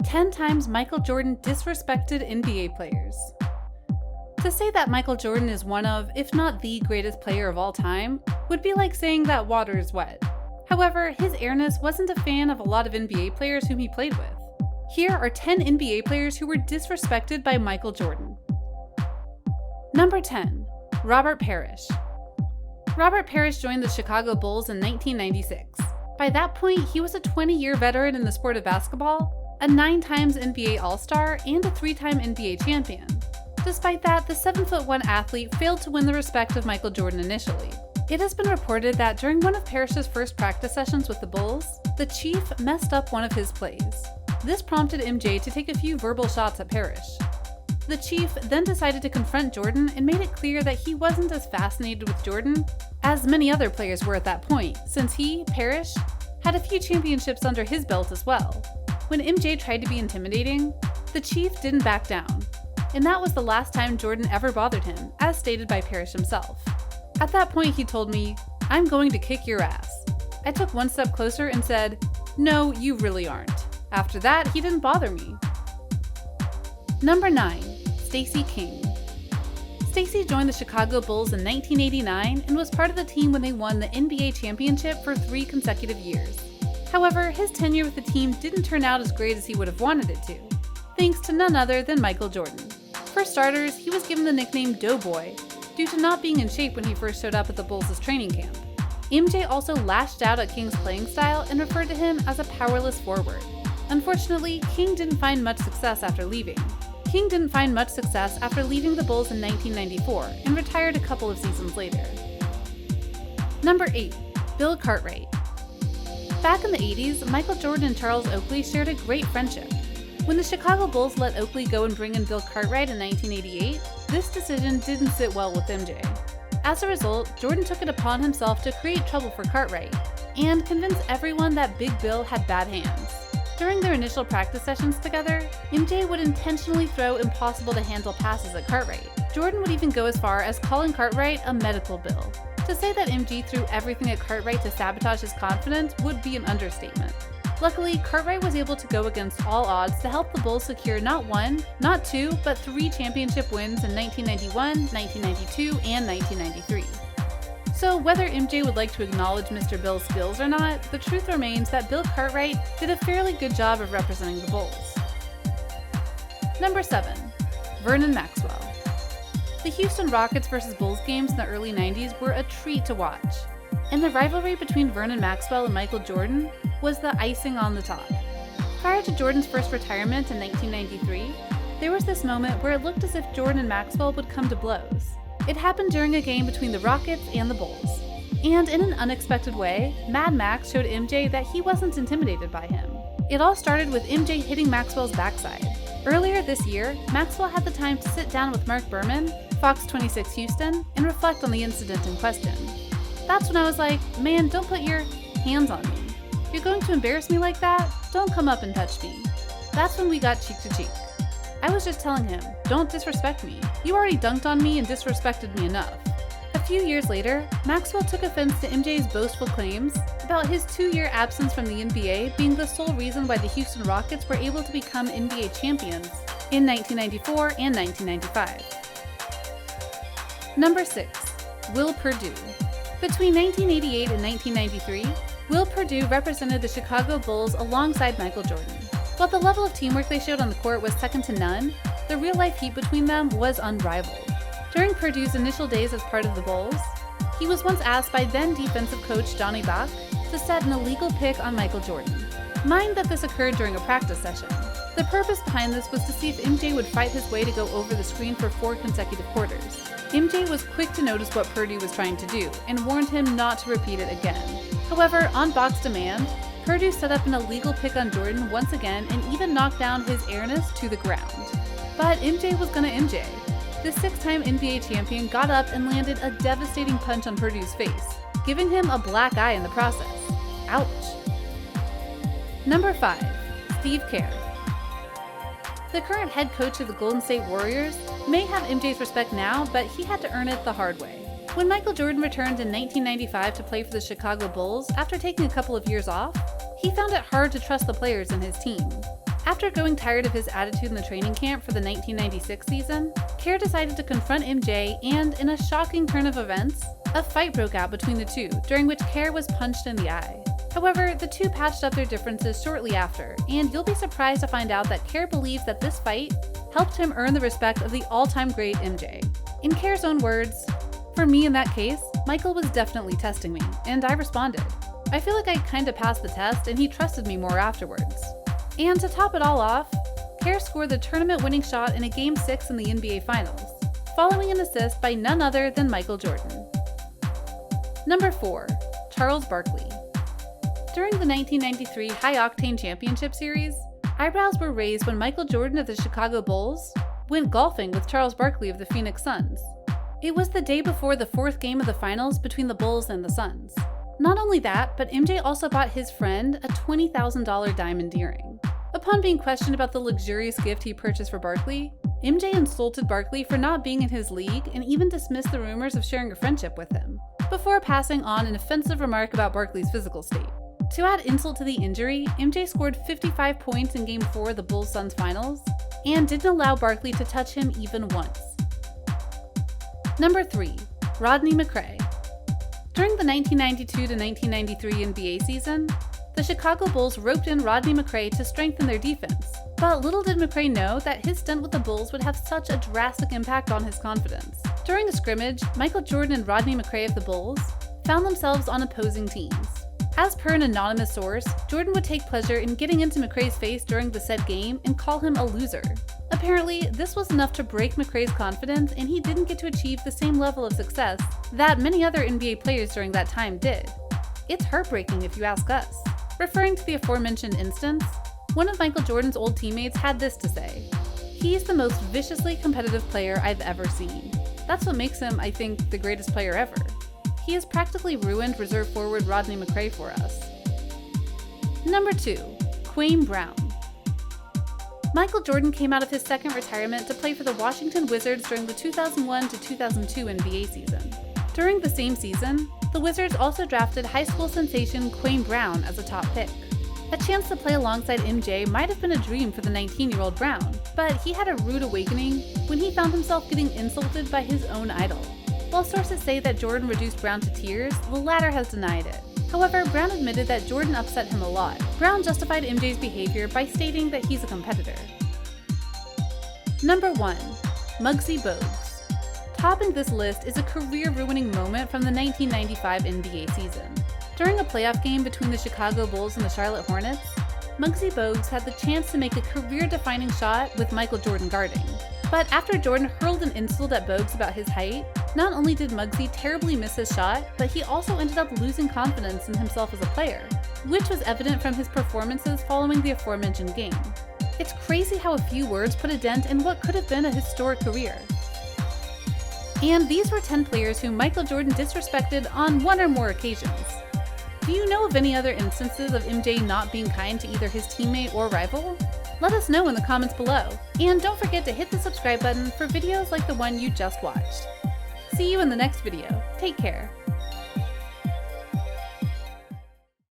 10 times Michael Jordan disrespected NBA players. To say that Michael Jordan is one of, if not the greatest player of all time, would be like saying that water is wet. However, his airness wasn't a fan of a lot of NBA players whom he played with. Here are 10 NBA players who were disrespected by Michael Jordan. Number 10. Robert Parrish. Robert Parrish joined the Chicago Bulls in 1996. By that point, he was a 20-year veteran in the sport of basketball, a 9 times NBA All-Star, and a 3-time NBA champion. Despite that, the 7'1" athlete failed to win the respect of Michael Jordan initially. It has been reported that during one of Parrish's first practice sessions with the Bulls, the Chief messed up one of his plays. This prompted MJ to take a few verbal shots at Parrish. The Chief then decided to confront Jordan and made it clear that he wasn't as fascinated with Jordan as many other players were at that point, since he, Parrish, had a few championships under his belt as well. When MJ tried to be intimidating, the Chief didn't back down, and that was the last time Jordan ever bothered him, as stated by Parrish himself. At that point, he told me, "I'm going to kick your ass." I took one step closer and said, "No, you really aren't." After that, he didn't bother me. Number 9. Stacey King. Stacey joined the Chicago Bulls in 1989 and was part of the team when they won the NBA championship for 3 consecutive years. However, his tenure with the team didn't turn out as great as he would have wanted it to, thanks to none other than Michael Jordan. For starters, he was given the nickname Doughboy due to not being in shape when he first showed up at the Bulls' training camp. MJ also lashed out at King's playing style and referred to him as a powerless forward. Unfortunately, King didn't find much success after leaving. King didn't find much success after leaving the Bulls in 1994 and retired a couple of seasons later. Number 8. Bill Cartwright. Back in the 80s, Michael Jordan and Charles Oakley shared a great friendship. When the Chicago Bulls let Oakley go and bring in Bill Cartwright in 1988, this decision didn't sit well with MJ. As a result, Jordan took it upon himself to create trouble for Cartwright and convince everyone that Big Bill had bad hands. During their initial practice sessions together, MJ would intentionally throw impossible-to-handle passes at Cartwright. Jordan would even go as far as calling Cartwright a medical bill. To say that MJ threw everything at Cartwright to sabotage his confidence would be an understatement. Luckily, Cartwright was able to go against all odds to help the Bulls secure not 1, not 2, but 3 championship wins in 1991, 1992, and 1993. So whether MJ would like to acknowledge Mr. Bill's skills or not, the truth remains that Bill Cartwright did a fairly good job of representing the Bulls. Number 7. Vernon Maxwell. The Houston Rockets vs. Bulls games in the early 90s were a treat to watch, and the rivalry between Vernon Maxwell and Michael Jordan was the icing on the top. Prior to Jordan's first retirement in 1993, there was this moment where it looked as if Jordan and Maxwell would come to blows. It happened during a game between the Rockets and the Bulls. And in an unexpected way, Mad Max showed MJ that he wasn't intimidated by him. It all started with MJ hitting Maxwell's backside. Earlier this year, Maxwell had the time to sit down with Mark Berman, Fox 26 Houston, and reflect on the incident in question. That's when I was like, man, don't put your hands on me. You're going to embarrass me like that? Don't come up and touch me. That's when we got cheek to cheek. I was just telling him, don't disrespect me. You already dunked on me and disrespected me enough. A few years later, Maxwell took offense to MJ's boastful claims about his 2-year absence from the NBA being the sole reason why the Houston Rockets were able to become NBA champions in 1994 and 1995. Number 6. Will Perdue. Between 1988 and 1993, Will Perdue represented the Chicago Bulls alongside Michael Jordan. While the level of teamwork they showed on the court was second to none, the real-life heat between them was unrivaled. During Perdue's initial days as part of the Bulls, he was once asked by then-defensive coach Johnny Bach to set an illegal pick on Michael Jordan. Mind that this occurred during a practice session. The purpose behind this was to see if MJ would fight his way to go over the screen for 4 consecutive quarters. MJ was quick to notice what Perdue was trying to do and warned him not to repeat it again. However, on Bach's demand, Perdue set up an illegal pick on Jordan once again and even knocked down his airness to the ground. But MJ was gonna MJ. The 6-time NBA champion got up and landed a devastating punch on Perdue's face, giving him a black eye in the process. Ouch. Number 5. Steve Kerr. The current head coach of the Golden State Warriors may have MJ's respect now, but he had to earn it the hard way. When Michael Jordan returned in 1995 to play for the Chicago Bulls after taking a couple of years off, he found it hard to trust the players in his team. After growing tired of his attitude in the training camp for the 1996 season, KERR decided to confront MJ, and in a shocking turn of events, a fight broke out between the two, during which KERR was punched in the eye. However, the two patched up their differences shortly after, and you'll be surprised to find out that KERR believes that this fight helped him earn the respect of the all-time great MJ. In KERR's own words, "For me in that case, Michael was definitely testing me, and I responded. I feel like I kinda passed the test and he trusted me more afterwards." And to top it all off, KERR scored the tournament-winning shot in a Game 6 in the NBA Finals, following an assist by none other than Michael Jordan. Number 4. Charles Barkley. During the 1993 High Octane Championship Series, eyebrows were raised when Michael Jordan of the Chicago Bulls went golfing with Charles Barkley of the Phoenix Suns. It was the day before the 4th game of the finals between the Bulls and the Suns. Not only that, but MJ also bought his friend a $20,000 diamond earring. Upon being questioned about the luxurious gift he purchased for Barkley, MJ insulted Barkley for not being in his league and even dismissed the rumors of sharing a friendship with him, before passing on an offensive remark about Barkley's physical state. To add insult to the injury, MJ scored 55 points in Game 4 of the Bulls-Suns finals, and didn't allow Barkley to touch him even once. Number 3. Rodney McCray. During the 1992-1993 NBA season, the Chicago Bulls roped in Rodney McCray to strengthen their defense, but little did McCray know that his stint with the Bulls would have such a drastic impact on his confidence. During a scrimmage, Michael Jordan and Rodney McCray of the Bulls found themselves on opposing teams. As per an anonymous source, Jordan would take pleasure in getting into McCray's face during the said game and call him a loser. Apparently, this was enough to break McCray's confidence, and he didn't get to achieve the same level of success that many other NBA players during that time did. It's heartbreaking if you ask us. Referring to the aforementioned instance, one of Michael Jordan's old teammates had this to say: "He's the most viciously competitive player I've ever seen. That's what makes him, I think, the greatest player ever. He has practically ruined reserve forward Rodney McCray for us." Number 2. KWAME Brown. Michael Jordan came out of his second retirement to play for the Washington Wizards during the 2001-2002 NBA season. During the same season, the Wizards also drafted high school sensation KWAME Brown as a top pick. A chance to play alongside MJ might have been a dream for the 19-year-old Brown, but he had a rude awakening when he found himself getting insulted by his own idol. While sources say that Jordan reduced Brown to tears, the latter has denied it. However, Brown admitted that Jordan upset him a lot. Brown justified MJ's behavior by stating that he's a competitor. Number 1. Muggsy Bogues. Topping this list is a career-ruining moment from the 1995 NBA season. During a playoff game between the Chicago Bulls and the Charlotte Hornets, Muggsy Bogues had the chance to make a career-defining shot with Michael Jordan guarding. But after Jordan hurled an insult at Bogues about his height, not only did Muggsy terribly miss his shot, but he also ended up losing confidence in himself as a player, which was evident from his performances following the aforementioned game. It's crazy how a few words put a dent in what could have been a historic career. And these were 10 players whom Michael Jordan disrespected on one or more occasions. Do you know of any other instances of MJ not being kind to either his teammate or rival? Let us know in the comments below, and don't forget to hit the subscribe button for videos like the one you just watched. See you in the next video. Take care.